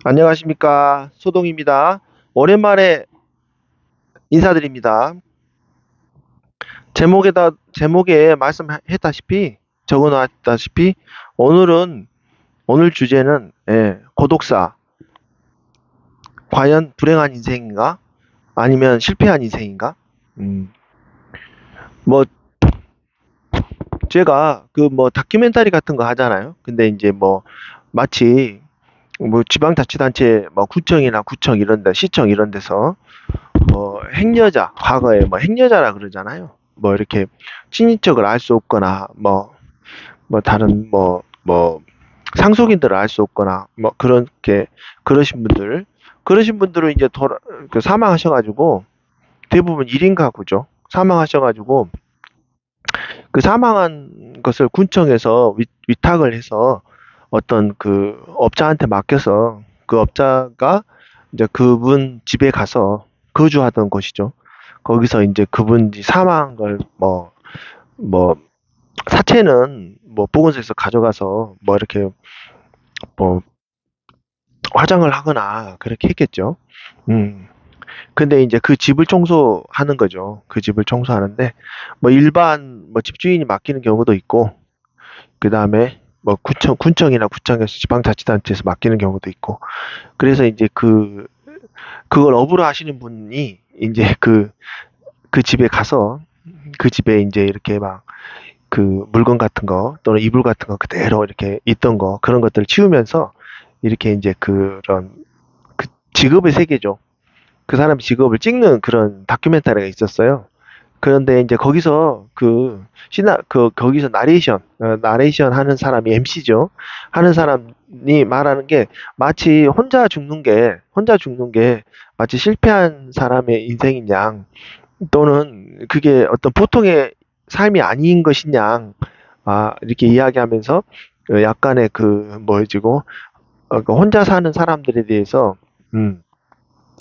안녕하십니까. 소동입니다. 오랜만에 인사드립니다. 제목에 말씀했다시피, 적어놨다시피, 오늘은, 오늘 주제는, 고독사. 과연 불행한 인생인가? 아니면 실패한 인생인가? 음, 뭐, 제가 다큐멘터리 같은 거 하잖아요. 근데 이제 마치, 지방자치단체, 구청이나 이런 데, 시청 이런 데서, 행여자, 과거에 행여자라 그러잖아요. 이렇게 친인척을 알 수 없거나, 다른 상속인들을 알 수 없거나, 그렇게, 그러신 분들은 이제 사망하셔가지고, 대부분 1인 가구죠. 사망하셔가지고, 그 사망한 것을 군청에서 위탁을 해서 어떤 그 업자한테 맡겨서 그 업자가 이제 그분 집에 가서 거주하던 곳이죠. 거기서 이제 그분이 사망한 걸 뭐 사체는 보건소에서 가져가서 이렇게 뭐 화장을 하거나 그렇게 했겠죠. 음. 근데 이제 그 집을 청소하는 거죠. 그 집을 청소하는데 일반 집주인이 맡기는 경우도 있고 그다음에 군청이나 구청에서 지방자치단체에서 맡기는 경우도 있고 그래서 이제 그걸 업으로 하시는 분이 이제 그 집에 가서 그 집에 이제 이렇게 막 그 물건 같은 거 또는 이불 같은 거 그대로 이렇게 있던 거 그런 것들을 치우면서 이렇게 이제 그런 그 직업의 세계죠. 그 사람 직업을 찍는 그런 다큐멘터리가 있었어요. 그런데 이제 거기서 거기서 나레이션 하는 사람이 MC죠. 하는 사람이 말하는 게 마치 혼자 죽는 게 마치 실패한 사람의 인생인 양 또는 그게 어떤 보통의 삶이 아닌 것이냐 이렇게 이야기하면서 약간의 뭐지고 그 혼자 사는 사람들에 대해서 음,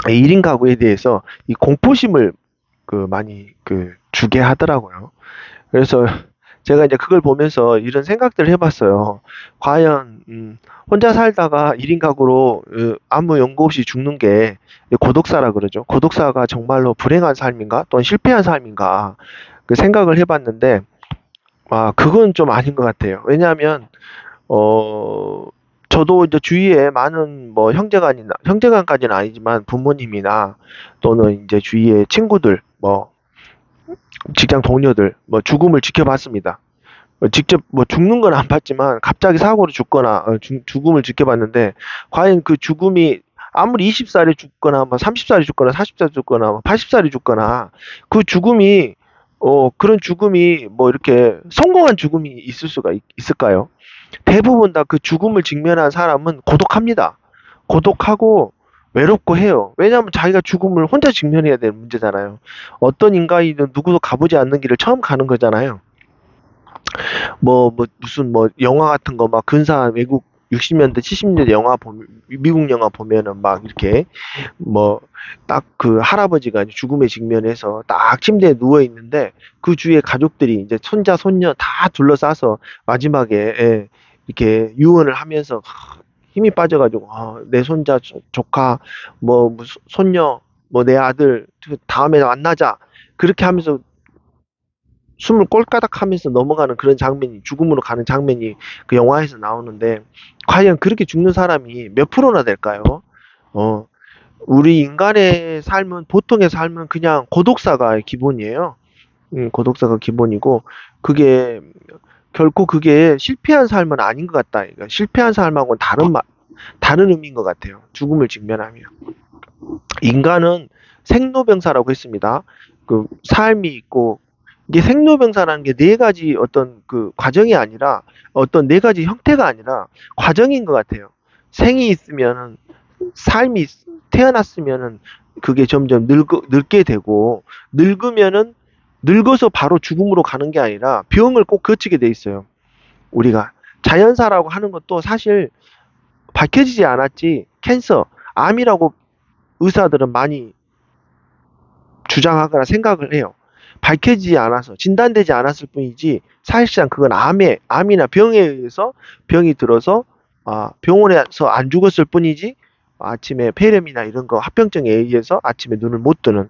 1인 가구에 대해서 이 공포심을 많이 주게 하더라고요. 그래서 제가 이제 그걸 보면서 이런 생각들을 해봤어요. 과연 혼자 살다가 1인 가구로 아무 연고 없이 죽는 게 고독사라 그러죠. 고독사가 정말로 불행한 삶인가 또는 실패한 삶인가 그 생각을 해봤는데 그건 좀 아닌 것 같아요. 왜냐하면 어 저도 이제 주위에 많은 형제간까지는 아니지만 부모님이나 또는 이제 주위에 친구들 직장 동료들 죽음을 지켜봤습니다. 직접 죽는 건 안 봤지만 갑자기 사고로 죽거나 죽음을 지켜봤는데 과연 그 죽음이 아무리 20살에 죽거나 30살에 죽거나 40살에 죽거나 80살에 죽거나 그 죽음이 그런 죽음이 이렇게 성공한 죽음이 있을까요? 대부분 다 그 죽음을 직면한 사람은 고독합니다. 고독하고 외롭고 해요. 왜냐하면 자기가 죽음을 혼자 직면해야 되는 문제잖아요. 어떤 인간이든 누구도 가보지 않는 길을 처음 가는 거잖아요. 무슨 영화 같은 거 막 근사한 외국 60년대, 70년대 영화 보면, 미국 영화 보면은 막 이렇게 딱 그 할아버지가 죽음에 직면해서 딱 침대에 누워 있는데 그 주위에 가족들이 이제 손자, 손녀 다 둘러싸서 마지막에 이렇게 유언을 하면서 힘이 빠져가지고 내 손자, 조카, 손녀, 내 아들 다음에 만나자 그렇게 하면서 숨을 꼴까닥 하면서 넘어가는 그런 장면이 죽음으로 가는 장면이 그 영화에서 나오는데 과연 그렇게 죽는 사람이 몇 프로나 될까요? 어, 우리 인간의 삶은 보통의 삶은 그냥 고독사가 기본이에요. 고독사가 기본이고 그게 결코 그게 실패한 삶은 아닌 것 같다. 그러니까 실패한 삶하고는 다른 의미인 것 같아요. 죽음을 직면하면 인간은 생로병사라고 했습니다. 그 삶이 있고 이게 생로병사라는 게 네 가지 어떤 그 과정이 아니라 어떤 네 가지 형태가 아니라 과정인 것 같아요. 생이 있으면은 삶이 태어났으면은 그게 점점 늙게 되고 늙으면은 늙어서 바로 죽음으로 가는 게 아니라 병을 꼭 거치게 돼 있어요. 우리가 자연사라고 하는 것도 사실 밝혀지지 않았지 캔서, 암이라고 의사들은 많이 주장하거나 생각을 해요. 밝혀지지 않아서 진단되지 않았을 뿐이지 사실상 그건 암이나 병에 의해서 병이 들어서 병원에서 안 죽었을 뿐이지 아침에 폐렴이나 이런 거 합병증에 의해서 아침에 눈을 못 뜨는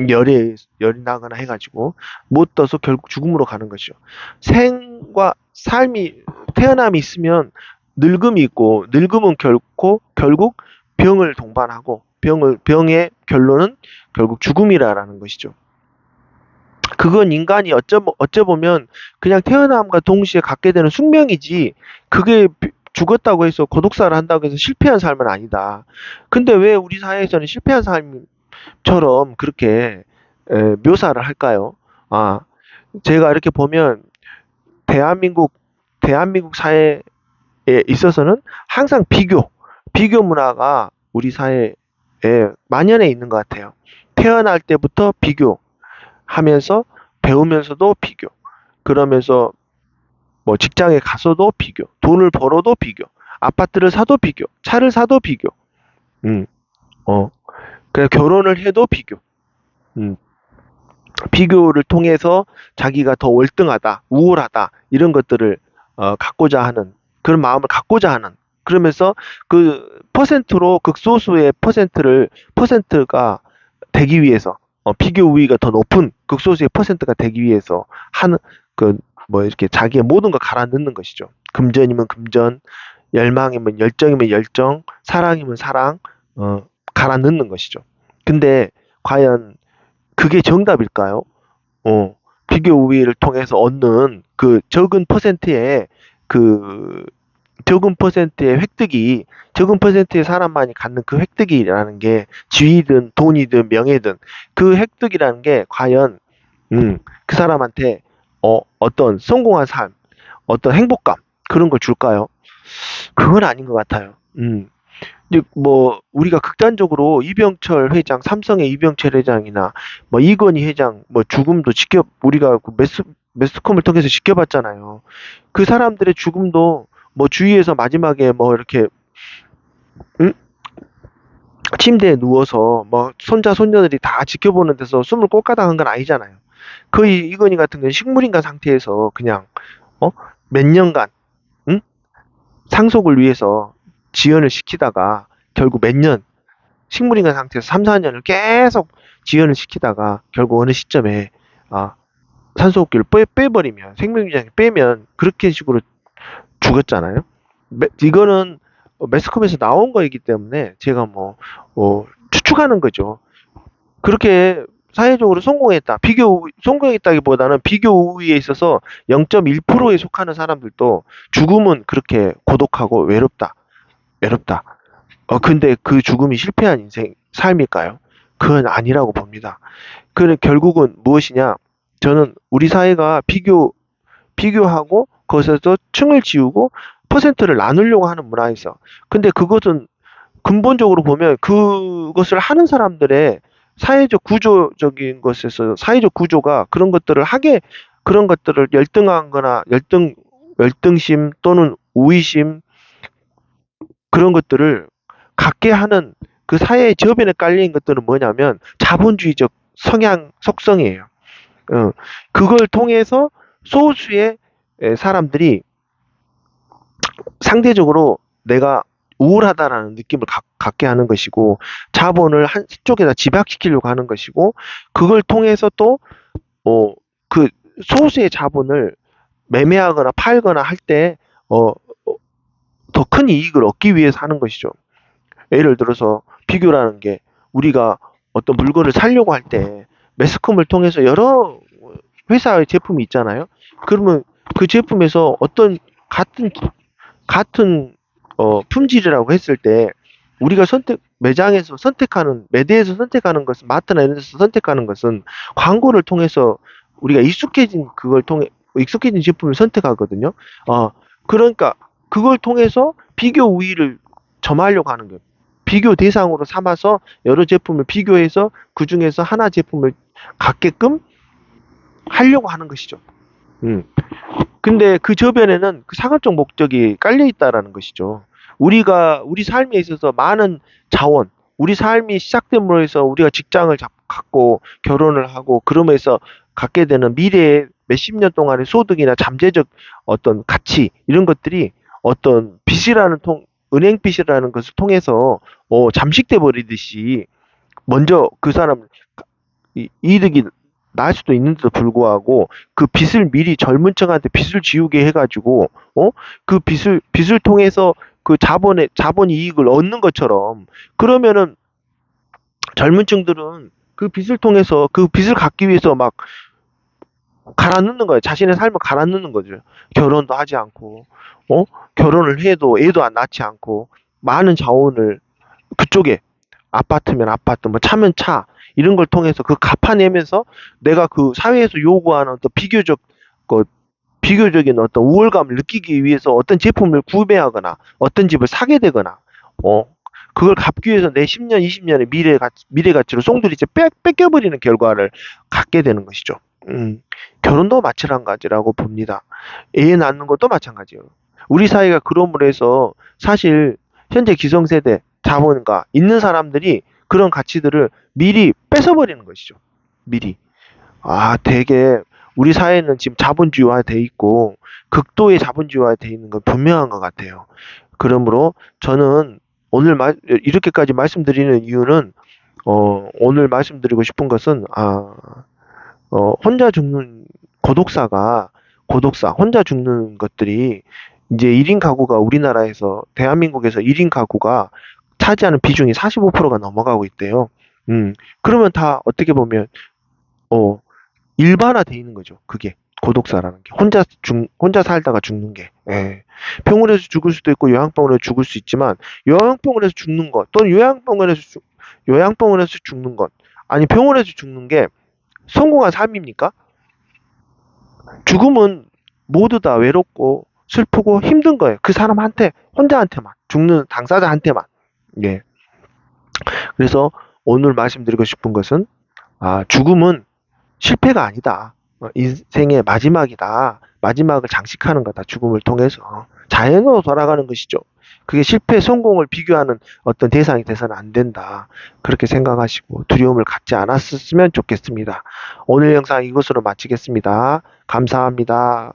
열이 나거나 해가지고 못 떠서 결국 죽음으로 가는 것이죠. 생과 삶이 태어남이 있으면 늙음이 있고 늙음은 결국 병을 동반하고 병의 결론은 결국 죽음이라는 것이죠. 그건 인간이 어쩌보면 그냥 태어남과 동시에 갖게 되는 숙명이지, 그게 죽었다고 해서 고독사를 한다고 해서 실패한 삶은 아니다. 근데 왜 우리 사회에서는 실패한 삶처럼 그렇게 묘사를 할까요? 아, 제가 이렇게 보면 대한민국 사회에 있어서는 항상 비교 문화가 우리 사회에 만연해 있는 것 같아요. 태어날 때부터 비교하면서 배우면서도 비교, 그러면서 뭐 직장에 가서도 비교, 돈을 벌어도 비교, 아파트를 사도 비교, 차를 사도 비교, 음, 어, 그냥 결혼을 해도 비교, 음, 비교를 통해서 자기가 더 월등하다, 우월하다, 이런 것들을 갖고자 하는, 그런 마음을 갖고자 하는, 그러면서 그 퍼센트로 극소수의 퍼센트가 되기 위해서, 비교 우위가 더 높은 극소수의 퍼센트가 되기 위해서 하는, 그 뭐 이렇게 자기의 모든 걸 갈아 넣는 것이죠. 금전이면 금전, 열망이면 열정이면 열정, 사랑이면 사랑, 갈아 넣는 것이죠. 근데 과연 그게 정답일까요? 어, 비교 우위를 통해서 얻는 그 적은 퍼센트의 획득이, 적은 퍼센트의 사람만이 갖는 그 획득이라는 게 지위든 돈이든 명예든 그 획득이라는 게 과연, 그 사람한테, 어떤 성공한 삶, 어떤 행복감, 그런 걸 줄까요? 그건 아닌 것 같아요. 이제 뭐 우리가 극단적으로 이병철 회장, 삼성의 이병철 회장이나 뭐 이건희 회장 뭐 죽음도 우리가 그 매스컴을 통해서 지켜봤잖아요. 그 사람들의 죽음도 뭐 주위에서 마지막에 뭐 이렇게, 응? 침대에 누워서 뭐 손자 손녀들이 다 지켜보는 데서 숨을 꼴까당한 건 아니잖아요. 거의 이건희 같은 경우는 식물인간 상태에서 그냥, 어? 몇 년간, 응? 상속을 위해서 지연을 시키다가 결국 몇 년, 식물인간 상태에서 3, 4년을 계속 지연을 시키다가 결국 어느 시점에, 아, 산소호흡기를 빼버리면, 생명유지장치 빼면 그렇게 식으로 죽었잖아요. 이거는 매스컴에서 나온 거이기 때문에 제가 추측하는 거죠. 그렇게 사회적으로 성공했다기보다는 비교 우위에 있어서 0.1%에 속하는 사람들도 죽음은 그렇게 고독하고 외롭다. 근데 그 죽음이 실패한 삶일까요? 그건 아니라고 봅니다. 결국은 무엇이냐? 저는 우리 사회가 비교하고 거기서 층을 지우고 퍼센트를 나누려고 하는 문화에서. 근데 그것은 근본적으로 보면 그것을 하는 사람들의 사회적 구조가 그런 것들을 열등한 거나 열등심 또는 우위심, 그런 것들을 갖게 하는 그 사회의 저변에 깔린 것들은 뭐냐면 자본주의적 속성이에요. 그걸 통해서 소수의 사람들이 상대적으로 내가 우월하다라는 느낌을 갖게 하는 것이고, 자본을 한쪽에다 집약시키려고 하는 것이고, 그걸 통해서 또, 그 소수의 자본을 매매하거나 팔거나 할 때, 더 큰 이익을 얻기 위해서 하는 것이죠. 예를 들어서 비교라는 게, 우리가 어떤 물건을 사려고 할 때 매스컴을 통해서 여러 회사의 제품이 있잖아요. 그러면 그 제품에서 어떤 같은 품질이라고 했을 때 우리가 매대에서 선택하는 것은, 마트나 이런 데서 선택하는 것은 광고를 통해서 우리가 익숙해진 제품을 선택하거든요. 그러니까 그걸 통해서 비교 우위를 점하려고 하는 거예요. 비교 대상으로 삼아서 여러 제품을 비교해서 그 중에서 하나 제품을 갖게끔 하려고 하는 것이죠. 근데 그 저변에는 그 상업적 목적이 깔려 있다라는 것이죠. 우리 삶에 있어서 많은 자원, 우리 삶이 시작됨으로 해서 우리가 직장을 갖고 결혼을 하고 그러면서 갖게 되는 미래의 몇십 년 동안의 소득이나 잠재적 어떤 가치, 이런 것들이 어떤 은행 빚이라는 것을 통해서 잠식돼 버리듯이 먼저 그 사람 이득이 날 수도 있는데도 불구하고 그 빚을 미리 젊은 층한테 빚을 지우게 해가지고 그 빚을 통해서 그 자본 이익을 얻는 것처럼 그러면은 젊은 층들은 그 빚을 통해서 그 빚을 갚기 위해서 막 갈아 넣는 거예요. 자신의 삶을 갈아 넣는 거죠. 결혼도 하지 않고, 어? 결혼을 해도 애도 안 낳지 않고, 많은 자원을 그쪽에 아파트면 아파트, 뭐 차면 차, 이런 걸 통해서 그 갚아내면서 내가 그 사회에서 요구하는 어떤 비교적인 어떤 우월감을 느끼기 위해서 어떤 제품을 구매하거나 어떤 집을 사게 되거나, 어, 그걸 갚기 위해서 내 10년, 20년의 미래 가치로 송두리째 뺏겨버리는 결과를 갖게 되는 것이죠. 음, 결혼도 마찬가지라고 봅니다. 애 낳는 것도 마찬가지예요. 우리 사회가 그럼으로 해서 사실 현재 기성세대 자본가 있는 사람들이 그런 가치들을 미리 뺏어버리는 것이죠. 미리. 되게 우리 사회는 지금 자본주의화돼 있고 극도의 자본주의화돼 있는 건 분명한 것 같아요. 그러므로 저는 오늘 이렇게까지 말씀드리는 이유는 오늘 말씀드리고 싶은 것은 혼자 죽는 고독사 혼자 죽는 것들이 이제 1인 가구가 우리나라에서 대한민국에서 1인 가구가 차지하는 비중이 45%가 넘어가고 있대요. 그러면 다 어떻게 보면 어 일반화돼 있는 거죠. 그게 고독사라는 게 혼자 살다가 죽는 게. 예. 병원에서 죽을 수도 있고 요양병원에서 죽을 수 있지만 요양병원에서 죽는 것 또는 요양병원에서 죽는 것 아니 병원에서 죽는 게 성공한 삶입니까? 죽음은 모두 다 외롭고 슬프고 힘든 거예요. 그 사람한테 혼자한테만 죽는 당사자한테만. 예. 그래서 오늘 말씀드리고 싶은 것은 죽음은 실패가 아니다. 인생의 마지막이다. 마지막을 장식하는 거다. 죽음을 통해서. 자연으로 돌아가는 것이죠. 그게 실패, 성공을 비교하는 어떤 대상이 돼서는 안 된다. 그렇게 생각하시고 두려움을 갖지 않았으면 좋겠습니다. 오늘 영상 이것으로 마치겠습니다. 감사합니다.